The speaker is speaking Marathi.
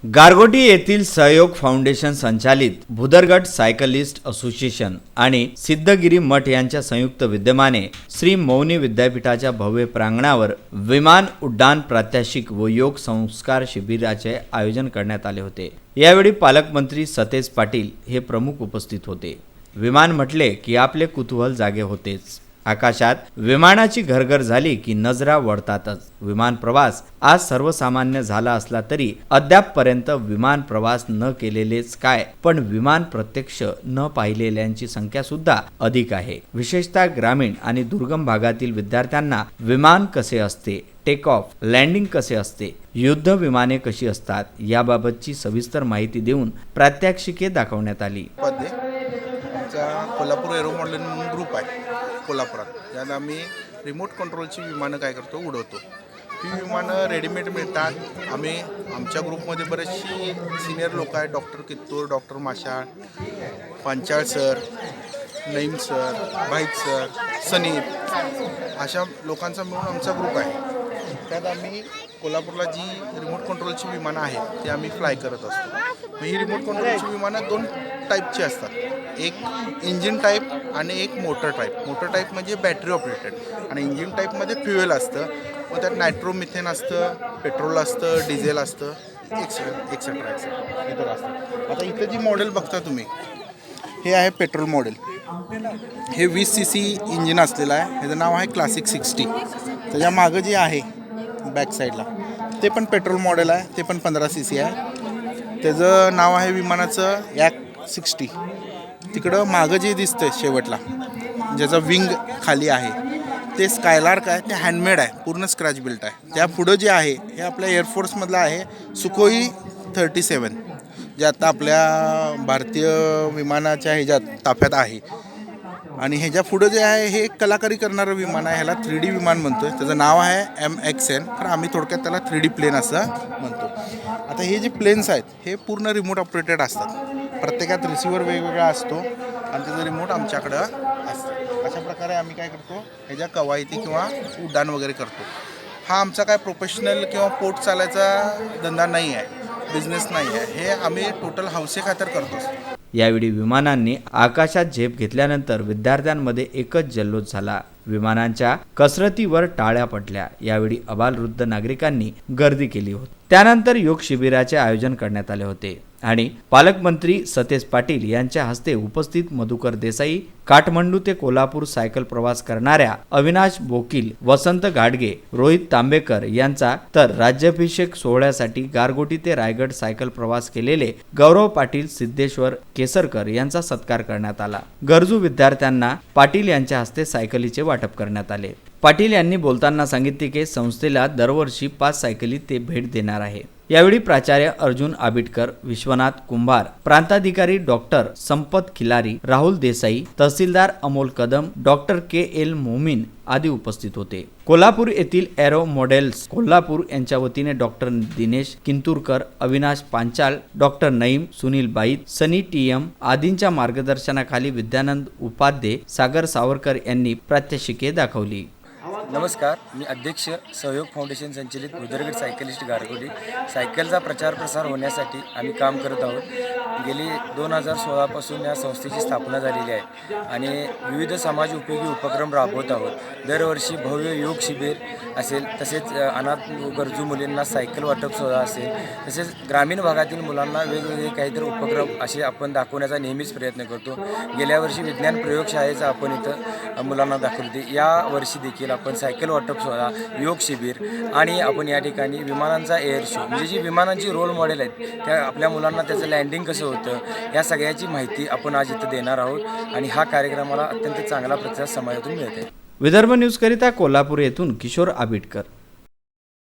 गारगोटी येथील सहयोग फाउंडेशन संचालित भुदरगट सायकलिस्ट असोसिएशन आणि सिद्धगिरी मठ यांच्या संयुक्त विद्यमाने श्री मौनी विद्यापीठाच्या भव्य प्रांगणावर विमान उड्डाण प्रात्यक्षिक व योग संस्कार शिबिराचे आयोजन करण्यात आले होते। यावेळी पालकमंत्री सतेज पाटील हे प्रमुख उपस्थित होते। विमान म्हटले की आपले कुतूहल जागे होतेच। आकाशात विमानाची घरघर झाली की नजरा वळतातच। विमान प्रवास आज सर्वसामान्य झाला असला तरी अद्यापपर्यंत विमान प्रवास न केलेलेच काय, पण विमान प्रत्यक्ष न पाहिलेल्यांची संख्या सुद्धा अधिक आहे। विशेषतः ग्रामीण आणि दुर्गम भागातील विद्यार्थ्यांना विमान कसे असते, टेक ऑफ लँडिंग कसे असते, युद्ध विमाने कशी असतात याबाबतची सविस्तर माहिती देऊन प्रात्यक्षिके दाखवण्यात आली। कोल्हापूर एरो मॉडेलिंग म्हणून ग्रुप आहे कोल्हापुरात, यात आम्ही रिमोट कंट्रोलची विमानं काय करतो, उडवतो। ही विमानं रेडीमेड मिळतात। आम्ही आमच्या ग्रुपमध्ये बरेचशी सिनियर लोक आहेत, doctor Kittur, doctor Mashal, Panchal sir, Naeem sir, Bhait sir, Sanip, अशा लोकांचा मिळून आमचा ग्रुप आहे। त्यात आम्ही कोल्हापूरला जी रिमोट कंट्रोलची विमानं आहेत ते आम्ही फ्लाय करत असतो। ही रिमोट कंट्रोलची विमानं दोन टाईपची असतात, एक इंजिन टाईप आणि एक मोटर टाईप। मोटर टाईप म्हणजे बॅटरी ऑपरेटेड आणि इंजिन टाईपमध्ये फ्युएल असतं, मग त्यात नायट्रोमिथेन असतं, पेट्रोल असतं, डिझेल असतं, एक्सेट्रा इतर असतं। आता इथं जी मॉडेल बघता तुम्ही, हे आहे पेट्रोल मॉडेल। हे 20 cc इंजिन असलेलं आहे, ह्याचं नाव आहे क्लासिक 60। त्याच्या मागं जे आहे बॅक साईडला ते पण पेट्रोल मॉडेल आहे, ते पण 15 cc आहे। त्याचं नाव आहे विमानाचं याक 60। तिकडं मागं जे दिसतंय शेवटला, ज्याचा विंग खाली आहे ते स्कायलार्क आहे, ते हँडमेड आहे, पूर्ण स्क्रॅच बिल्ट आहे। त्या पुढं जे आहे हे आपल्या एअरफोर्समधलं आहे, सुखोई 37, जे आता आपल्या भारतीय विमानाच्या ह्याच्यात ताफ्यात आहे। आणि ह्याच्या पुढं जे आहे हे कलाकारी करणारं विमान आहे, ह्याला 3D विमान म्हणतोय। त्याचं नाव आहे MXN, तर आम्ही थोडक्यात त्याला 3D प्लेन असं म्हणतो। आता हे जे प्लेन्स आहेत हे पूर्ण रिमोट ऑपरेटेड असतात, प्रत्येकात रिसिव्हर वेगवेगळा असतो आणि त्याचं रिमोट आमच्याकडं असतं। अशा प्रकारे आम्ही काय करतो, ह्याच्या कवायती किंवा उड्डाण वगैरे करतो। हा आमचा काय प्रोफेशनल किंवा पोट चालायचा धंदा नाही आहे, बिझनेस नाही आहे, हे आम्ही टोटल हौसे खातर करतो। यावेळी विमानांनी आकाशात झेप घेतल्यानंतर विद्यार्थ्यांमध्ये एकच जल्लोष झाला। विमानांच्या कसरतीवर टाळ्या पडल्या। यावेळी अबालवृद्ध नागरिकांनी गर्दी केली होती। त्यानंतर योग शिबिराचे आयोजन करण्यात आले होते आणि पालकमंत्री सतेज पाटील यांच्या हस्ते उपस्थित मधुकर देसाई, काठमांडू ते कोल्हापूर सायकल प्रवास करणाऱ्या अविनाश बोकील, वसंत गाडगे, रोहित तांबेकर यांचा, तर राज्याभिषेक सोहळ्यासाठी गारगोटी ते रायगड सायकल प्रवास केलेले गौरव पाटील सिद्धेश्वर केसरकर यांचा सत्कार करण्यात आला। गरजू विद्यार्थ्यांना पाटील यांच्या हस्ते सायकलीचे वाटप करण्यात आले। पाटील यांनी बोलताना सांगितले की संस्थेला दरवर्षी 5 सायकली ते भेट देणार आहे। यावेळी प्राचार्य अर्जुन आबिटकर, विश्वनाथ कुंभार, प्रांताधिकारी डॉक्टर संपत खिलारी, राहुल देसाई, तहसीलदार अमोल कदम, डॉक्टर KL मोमीन आदी उपस्थित होते। कोल्हापूर येथील एरो मॉडेल्स कोल्हापूर यांच्या वतीने डॉक्टर दिनेश किंतुरकर, अविनाश पांचाल, डॉक्टर नईम, सुनील बाईत, सनी TM आदींच्या मार्गदर्शनाखाली विद्यानंद उपाध्ये, सागर सावरकर यांनी प्रात्यक्षिके दाखवली। नमस्कार, मी अध्यक्ष सहयोग फाउंडेशन संचलित भुदरगट सायकलिस्ट गारगोटी। सायकलचा प्रचार प्रसार होण्यासाठी आम्ही काम करत आहोत। गेली 2016 पासून या संस्थेची स्थापना झालेली आहे आणि विविध समाज उपयोगी उपक्रम राबवत आहोत। दरवर्षी भव्य योग शिबिर असेल, तसेच अनाथ गरजू मुलींना सायकल वाटप सोहळा असेल, तसेच ग्रामीण भागातील मुलांना वेगवेगळे काहीतरी उपक्रम असे आपण दाखवण्याचा नेहमीच प्रयत्न करतो। गेल्या वर्षी विज्ञान प्रयोगशाळेचा आपण इथं मुलांना दाखवले। या वर्षी देखील आपण सायकल वाटप सोहळा, योग शिबिर आणि आपण या ठिकाणी विमानांचा एअर शो, म्हणजे जी विमानांची रोल मॉडेल आहेत त्या आपल्या मुलांना त्याचं लँडिंग कसं होतं या सगळ्याची माहिती आपण आज इथं देणार आहोत आणि हा कार्यक्रमाला अत्यंत चांगला प्रतिसाद समाजातून मिळत आहे। विदर्भ न्यूज करिता कोल्हापूर येथून किशोर आबिटकर।